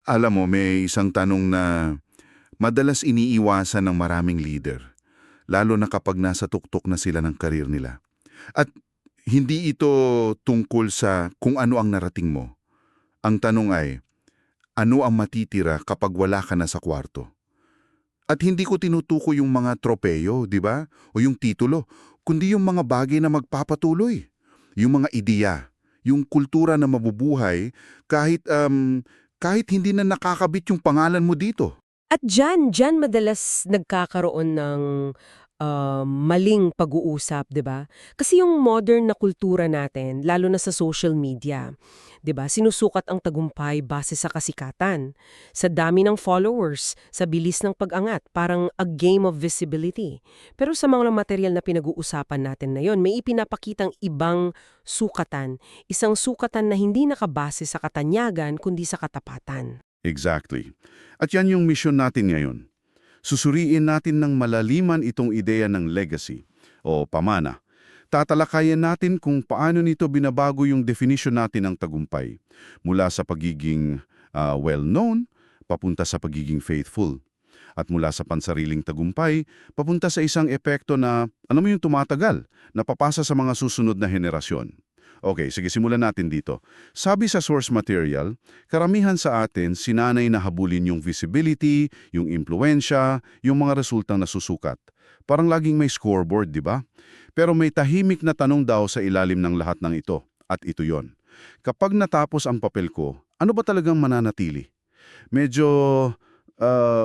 Alam mo, may isang tanong na madalas iniiwasan ng maraming leader, lalo na kapag nasa tuktok na sila ng karir nila. At hindi ito tungkol sa kung ano ang narating mo. Ang tanong ay, ano ang matitira kapag wala ka na sa kwarto? At hindi ko tinutukoy yung mga tropeyo, di ba? O yung titulo, kundi yung mga bagay na magpapatuloy. Yung mga ideya, yung kultura na mabubuhay kahit hindi na nakakabit yung pangalan mo dito. At diyan madalas nagkakaroon ng maling pag-uusap, 'di ba? Kasi yung modern na kultura natin, lalo na sa social media, 'di ba? Sinusukat ang tagumpay base sa kasikatan, sa dami ng followers, sa bilis ng pag-angat, parang a game of visibility. Pero sa mga material na pinag-uusapan natin na 'yon, may ipinapakitang ibang sukatan, isang sukatan na hindi nakabase sa katanyagan kundi sa katapatan. Exactly. At yan yung mission natin ngayon. Susuriin natin ng malaliman itong ideya ng legacy o pamana. Tatalakayan natin kung paano nito binabago yung definition natin ng tagumpay. Mula sa pagiging well-known, papunta sa pagiging faithful. At mula sa pansariling tagumpay, papunta sa isang epekto na, alam mo yung tumatagal, na papasa sa mga susunod na henerasyon. Okay, sige, simulan natin dito. Sabi sa source material, karamihan sa atin sinanay na habulin yung visibility, yung impluensya, yung mga resultang nasusukat. Parang laging may scoreboard, di ba? Pero may tahimik na tanong daw sa ilalim ng lahat ng ito. At ito yon. Kapag natapos ang papel ko, ano ba talagang mananatili? Medyo,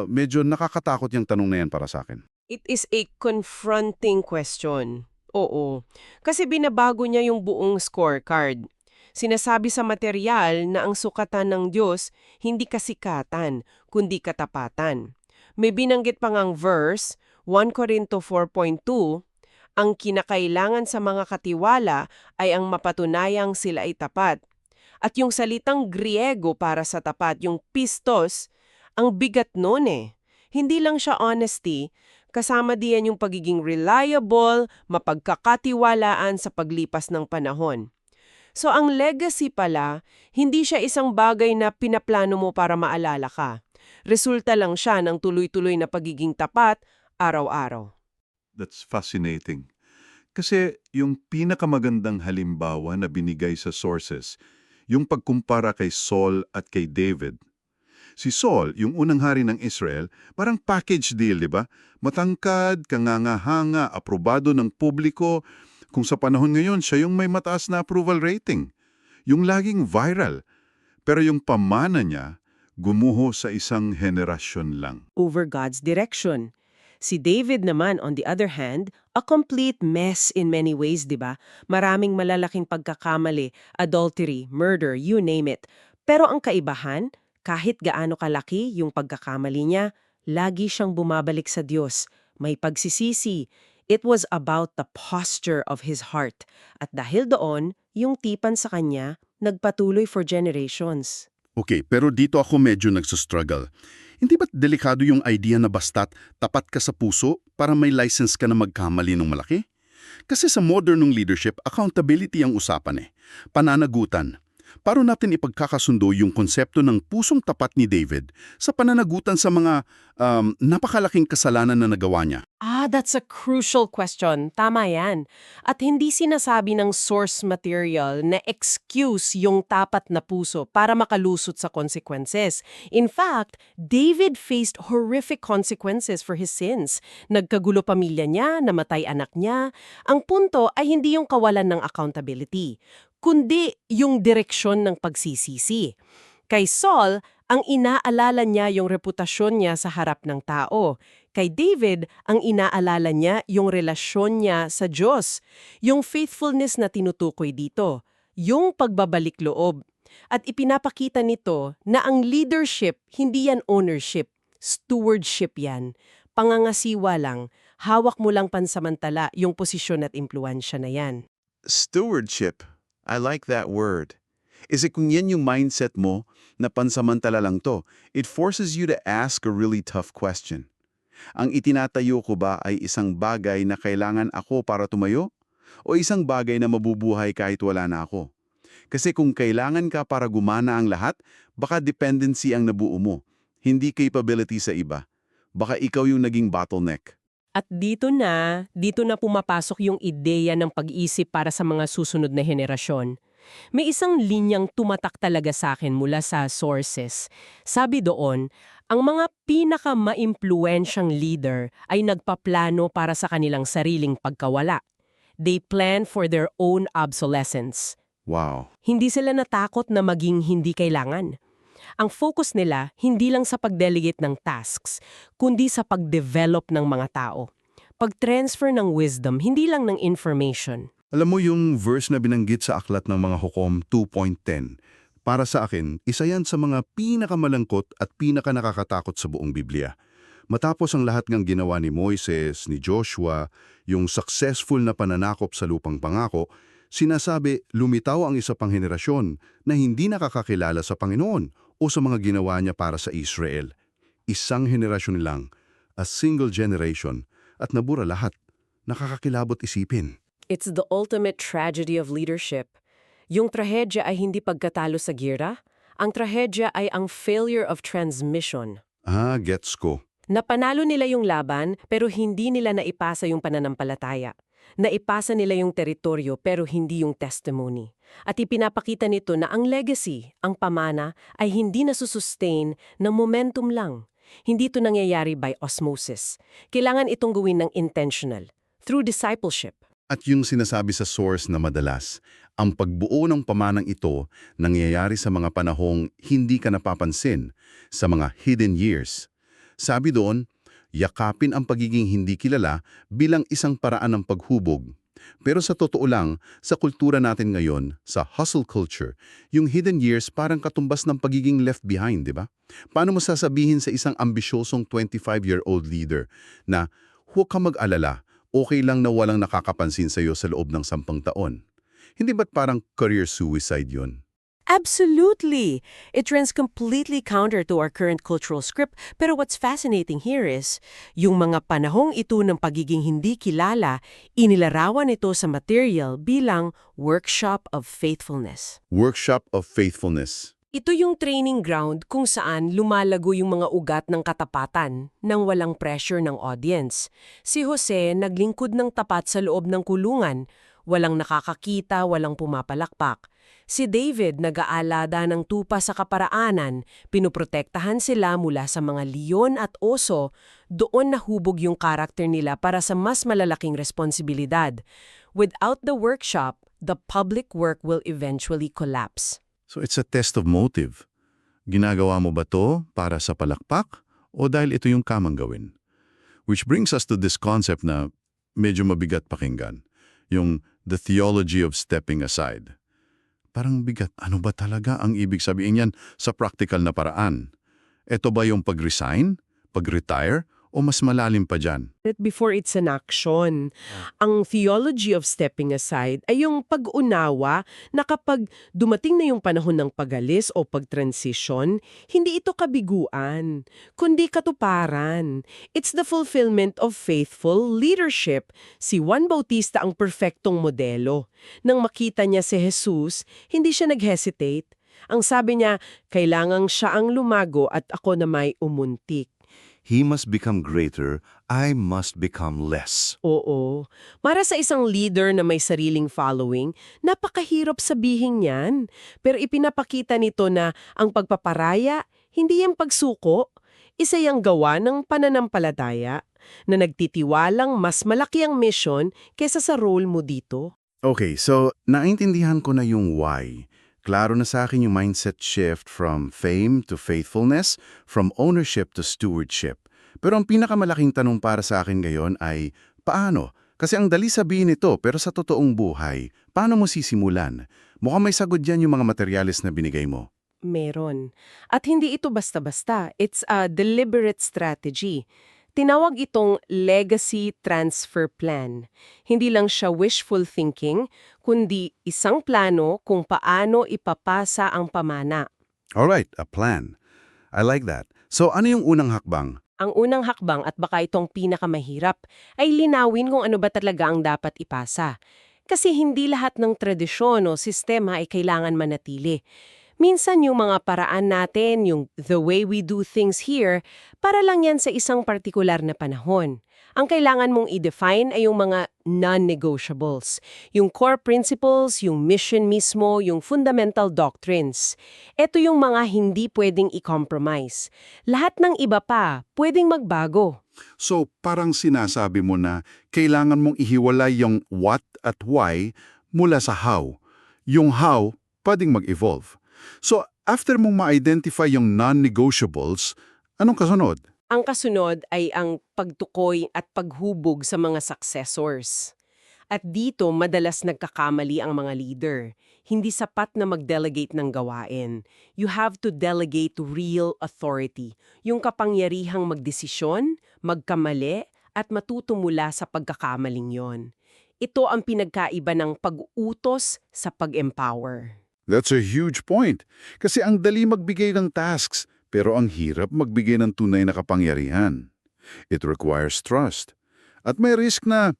medyo nakakatakot yung tanong na yan para sa akin. It is a confronting question. Oo. Kasi binabago niya yung buong scorecard. Sinasabi sa material na ang sukatan ng Diyos hindi kasikatan, kundi katapatan. May binanggit pa ngang verse, 1 Corinto 4.2, ang kinakailangan sa mga katiwala ay ang mapatunayang sila ay tapat. At yung salitang Griego para sa tapat, yung pistos, ang bigat nun eh. Hindi lang siya honesty, kasama diyan yung pagiging reliable, mapagkakatiwalaan sa paglipas ng panahon. So ang legacy pala, hindi siya isang bagay na pinaplano mo para maalala ka. Resulta lang siya ng tuloy-tuloy na pagiging tapat araw-araw. That's fascinating. Kasi yung pinakamagandang halimbawa na binigay sa sources, yung pagkumpara kay Saul at kay David. Si Saul, yung unang hari ng Israel, parang package deal, di ba? Matangkad, kangangahanga, aprobado ng publiko. Kung sa panahon ngayon, siya yung may mataas na approval rating. Yung laging viral. Pero yung pamana niya, gumuho sa isang henerasyon lang. Over God's direction. Si David naman, on the other hand, a complete mess in many ways, di ba? Maraming malalaking pagkakamali, adultery, murder, you name it. Pero ang kaibahan, kahit gaano kalaki yung pagkakamali niya, lagi siyang bumabalik sa Diyos. May pagsisisi. It was about the posture of his heart. At dahil doon, yung tipan sa kanya, nagpatuloy for generations. Okay, pero dito ako medyo nagsastruggle. Hindi ba't delikado yung idea na basta't tapat ka sa puso para may license ka na magkamali ng malaki? Kasi sa modernong leadership, accountability ang usapan eh. Pananagutan. Paano natin ipagkakasundo yung konsepto ng pusong tapat ni David sa pananagutan sa mga napakalaking kasalanan na nagawa niya? That's a crucial question. Tama yan. At hindi sinasabi ng source material na excuse yung tapat na puso para makalusot sa consequences. In fact, David faced horrific consequences for his sins. Nagkagulo pamilya niya, namatay anak niya. Ang punto ay hindi yung kawalan ng accountability, kundi yung direksyon ng pagsisisi. Kay Saul, ang inaalala niya yung reputasyon niya sa harap ng tao. Kay David, ang inaalala niya yung relasyon niya sa Diyos. Yung faithfulness na tinutukoy dito. Yung pagbabalik loob. At ipinapakita nito na ang leadership, hindi yan ownership. Stewardship yan. Pangangasiwa lang. Hawak mo lang pansamantala yung posisyon at impluwansya na yan. Stewardship. I like that word. Kasi kung yan yung mindset mo, na pansamantala lang to, it forces you to ask a really tough question. Ang itinatayo ko ba ay isang bagay na kailangan ako para tumayo? O isang bagay na mabubuhay kahit wala na ako? Kasi kung kailangan ka para gumana ang lahat, baka dependency ang nabuo mo, hindi capability sa iba. Baka ikaw yung naging bottleneck. At dito na pumapasok yung ideya ng pag-iisip para sa mga susunod na henerasyon. May isang linyang tumatak talaga sa akin mula sa sources. Sabi doon, ang mga pinaka-maimpluwensyang leader ay nagpaplano para sa kanilang sariling pagkawala. They plan for their own obsolescence. Wow. Hindi sila natakot na maging hindi kailangan. Ang focus nila hindi lang sa pag-delegate ng tasks, kundi sa pag-develop ng mga tao. Pag-transfer ng wisdom, hindi lang ng information. Alam mo yung verse na binanggit sa aklat ng mga Hukom 2.10, para sa akin, isa yan sa mga pinakamalangkot at pinakanakakatakot sa buong Biblia. Matapos ang lahat ng ginawa ni Moises, ni Joshua, yung successful na pananakop sa lupang pangako, sinasabi lumitaw ang isa pang henerasyon na hindi nakakakilala sa Panginoon o sa mga ginawa niya para sa Israel. Isang henerasyon lang, a single generation, at nabura lahat. Nakakakilabot isipin. It's the ultimate tragedy of leadership. Yung trahedya ay hindi pagkatalo sa gira, ang trahedya ay ang failure of transmission. Gets ko. Napanalo nila yung laban pero hindi nila naipasa yung pananampalataya. Naipasa nila yung teritoryo pero hindi yung testimony. At ipinapakita nito na ang legacy, ang pamana, ay hindi nasusustain ng momentum lang. Hindi ito nangyayari by osmosis. Kailangan itong gawin ng intentional, through discipleship. At yung sinasabi sa source na madalas, ang pagbuo ng pamanang ito nangyayari sa mga panahong hindi ka napapansin, sa mga hidden years. Sabi doon, yakapin ang pagiging hindi kilala bilang isang paraan ng paghubog. Pero sa totoo lang, sa kultura natin ngayon, sa hustle culture, yung hidden years parang katumbas ng pagiging left behind, di ba? Paano mo sasabihin sa isang ambisyosong 25-year-old leader na huwag ka mag-alala, okay lang na walang nakakapansin sa iyo sa loob ng 10 taon? Hindi ba't parang career suicide yun? Absolutely! It runs completely counter to our current cultural script, pero what's fascinating here is, yung mga panahong ito ng pagiging hindi kilala, inilarawan ito sa material bilang workshop of faithfulness. Workshop of Faithfulness. Ito yung training ground kung saan lumalago yung mga ugat ng katapatan nang walang pressure ng audience. Si Jose naglingkod ng tapat sa loob ng kulungan, walang nakakakita, walang pumapalakpak. Si David nag-aalada ng tupa sa kaparaanan, pinuprotektahan sila mula sa mga leon at oso, doon nahubog yung karakter nila para sa mas malalaking responsibilidad. Without the workshop, the public work will eventually collapse. So it's a test of motive. Ginagawa mo ba to para sa palakpak o dahil ito yung kamang gawin? Which brings us to this concept na medyo mabigat pakinggan. Yung the theology of stepping aside. Parang bigat. Ano ba talaga ang ibig sabihin yan sa practical na paraan? Ito ba yung pag-resign, pag-retire, o mas malalim pa dyan? Before it's an action, ang theology of stepping aside ay yung pag-unawa na kapag dumating na yung panahon ng pag-alis o pag-transition, hindi ito kabiguan, kundi katuparan. It's the fulfillment of faithful leadership. Si Juan Bautista ang perfectong modelo. Nang makita niya si Jesus, hindi siya nag-hesitate. Ang sabi niya, kailangang siya ang lumago at ako na may umuntik. He must become greater, I must become less. Oo. Para sa isang leader na may sariling following, napakahirap sabihin yan. Pero ipinapakita nito na ang pagpaparaya, hindi yung pagsuko, isa yung gawa ng pananampalataya na nagtitiwalang mas malaki ang mission kesa sa role mo dito. Okay, so naintindihan ko na yung why. Klaro na sa akin yung mindset shift from fame to faithfulness, from ownership to stewardship. Pero ang pinakamalaking tanong para sa akin ngayon ay, paano? Kasi ang dali sabihin ito, pero sa totoong buhay, paano mo sisimulan? Mukhang may sagot dyan yung mga materyales na binigay mo. Meron. At hindi ito basta-basta. It's a deliberate strategy. Tinawag itong legacy transfer plan. Hindi lang siya wishful thinking, kundi isang plano kung paano ipapasa ang pamana. Alright, a plan. I like that. So ano yung unang hakbang? Ang unang hakbang at baka itong pinakamahirap ay linawin kung ano ba talaga ang dapat ipasa. Kasi hindi lahat ng tradisyon o sistema ay kailangan manatili. Minsan yung mga paraan natin, yung the way we do things here, para lang yan sa isang partikular na panahon. Ang kailangan mong i-define ay yung mga non-negotiables. Yung core principles, yung mission mismo, yung fundamental doctrines. Ito yung mga hindi pwedeng i-compromise. Lahat ng iba pa, pwedeng magbago. So, parang sinasabi mo na kailangan mong ihiwalay yung what at why mula sa how. Yung how, pwedeng mag-evolve. So, after mong ma-identify yung non-negotiables, anong kasunod? Ang kasunod ay ang pagtukoy at paghubog sa mga successors. At dito, madalas nagkakamali ang mga leader. Hindi sapat na mag-delegate ng gawain. You have to delegate real authority. Yung kapangyarihang magdesisyon, magkamali, at matuto mula sa pagkakamaling yon. Ito ang pinagkaiba ng pag-utos sa pag-empower. That's a huge point. Kasi ang dali magbigay ng tasks, pero ang hirap magbigay ng tunay na kapangyarihan. It requires trust. At may risk na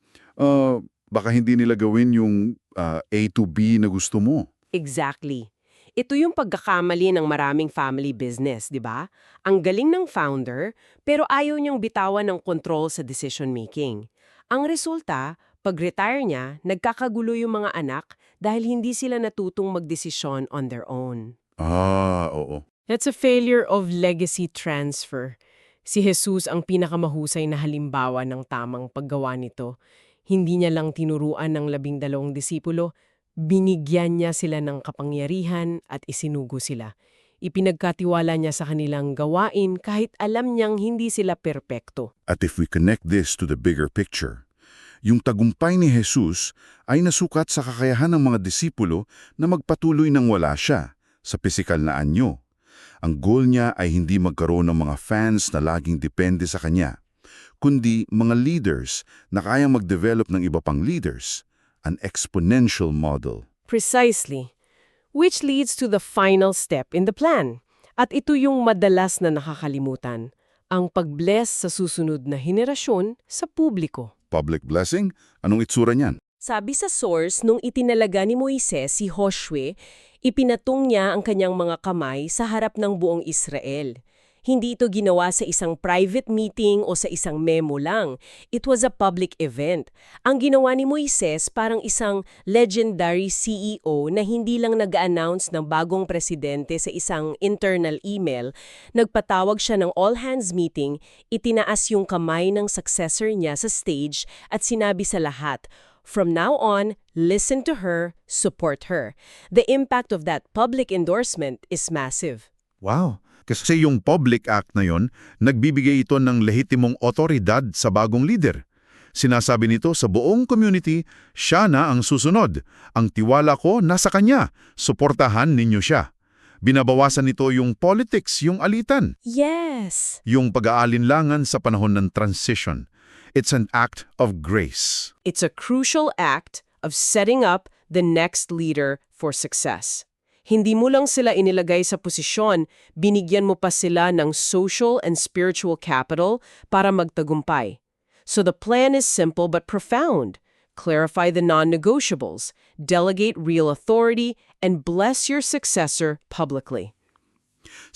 baka hindi nila gawin yung A to B na gusto mo. Exactly. Ito yung pagkakamali ng maraming family business, di ba? Ang galing ng founder, pero ayaw niyang bitawan ng control sa decision-making. Ang resulta, pag-retire niya, nagkakagulo yung mga anak dahil hindi sila natutong magdesisyon on their own. Oo. That's a failure of legacy transfer. Si Jesus ang pinakamahusay na halimbawa ng tamang paggawa nito. Hindi niya lang tinuruan ng 12 disipulo, binigyan niya sila ng kapangyarihan at isinugo sila. Ipinagkatiwala niya sa kanilang gawain kahit alam niyang hindi sila perpekto. At if we connect this to the bigger picture, yung tagumpay ni Jesus ay nasukat sa kakayahan ng mga disipulo na magpatuloy nang wala siya sa pisikal na anyo. Ang goal niya ay hindi magkaroon ng mga fans na laging depende sa kanya, kundi mga leaders na kayang mag-develop ng iba pang leaders, an exponential model. Precisely. Which leads to the final step in the plan. At ito yung madalas na nakakalimutan, ang pag-bless sa susunod na henerasyon sa publiko. Public blessing? Anong itsura niyan? Sabi sa source, nung itinalaga ni Moises si Joshua, ipinatong niya ang kanyang mga kamay sa harap ng buong Israel. Hindi ito ginawa sa isang private meeting o sa isang memo lang. It was a public event. Ang ginawa ni Moises parang isang legendary CEO na hindi lang nag-announce ng bagong presidente sa isang internal email. Nagpatawag siya ng all-hands meeting, itinaas yung kamay ng successor niya sa stage at sinabi sa lahat, "From now on, listen to her, support her." The impact of that public endorsement is massive. Wow! Kasi yung public act na yon, nagbibigay ito ng lehitimong otoridad sa bagong leader. Sinasabi nito sa buong community, siya na ang susunod. Ang tiwala ko nasa kanya. Suportahan ninyo siya. Binabawasan nito yung politics, yung alitan, Yes! yung pag-aalinlangan sa panahon ng transition. It's an act of grace. It's a crucial act of setting up the next leader for success. Hindi mo lang sila inilagay sa posisyon, binigyan mo pa sila ng social and spiritual capital para magtagumpay. So the plan is simple but profound. Clarify the non-negotiables, delegate real authority, and bless your successor publicly.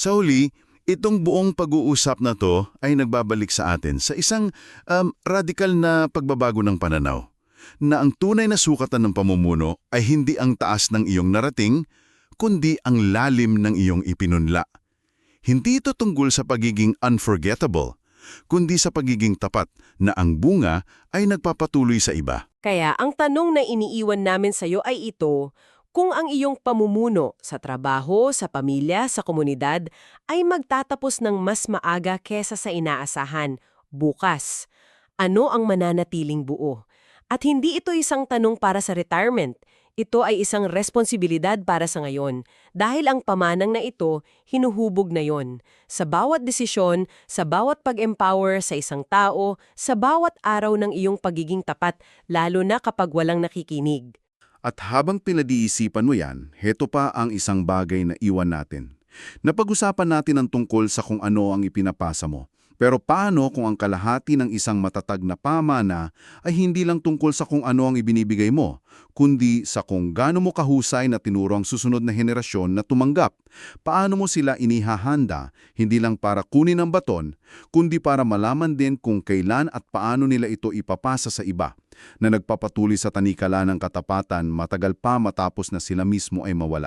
Sa huli, itong buong pag-uusap na to ay nagbabalik sa atin sa isang radikal na pagbabago ng pananaw, na ang tunay na sukatan ng pamumuno ay hindi ang taas ng iyong narating, kundi ang lalim ng iyong ipinunla. Hindi ito tungkol sa pagiging unforgettable, kundi sa pagiging tapat na ang bunga ay nagpapatuloy sa iba. Kaya ang tanong na iniiwan namin sa iyo ay ito, kung ang iyong pamumuno sa trabaho, sa pamilya, sa komunidad ay magtatapos ng mas maaga kesa sa inaasahan, bukas, ano ang mananatiling buo? At hindi ito isang tanong para sa retirement. Ito ay isang responsibilidad para sa ngayon dahil ang pamanang na ito hinuhubog na yon. Sa bawat desisyon, sa bawat pag-empower sa isang tao, sa bawat araw ng iyong pagiging tapat, lalo na kapag walang nakikinig. At habang pinag-iisipan mo yan, heto pa ang isang bagay na iwan natin. Napag-usapan natin ang tungkol sa kung ano ang ipinapasa mo, Pero paano kung ang kalahati ng isang matatag na pamana ay hindi lang tungkol sa kung ano ang ibinibigay mo, kundi sa kung gaano mo kahusay na tinuro ang susunod na henerasyon na tumanggap? Paano mo sila inihahanda, hindi lang para kunin ang baton, kundi para malaman din kung kailan at paano nila ito ipapasa sa iba, na nagpapatuloy sa tanikala ng katapatan matagal pa matapos na sila mismo ay mawala?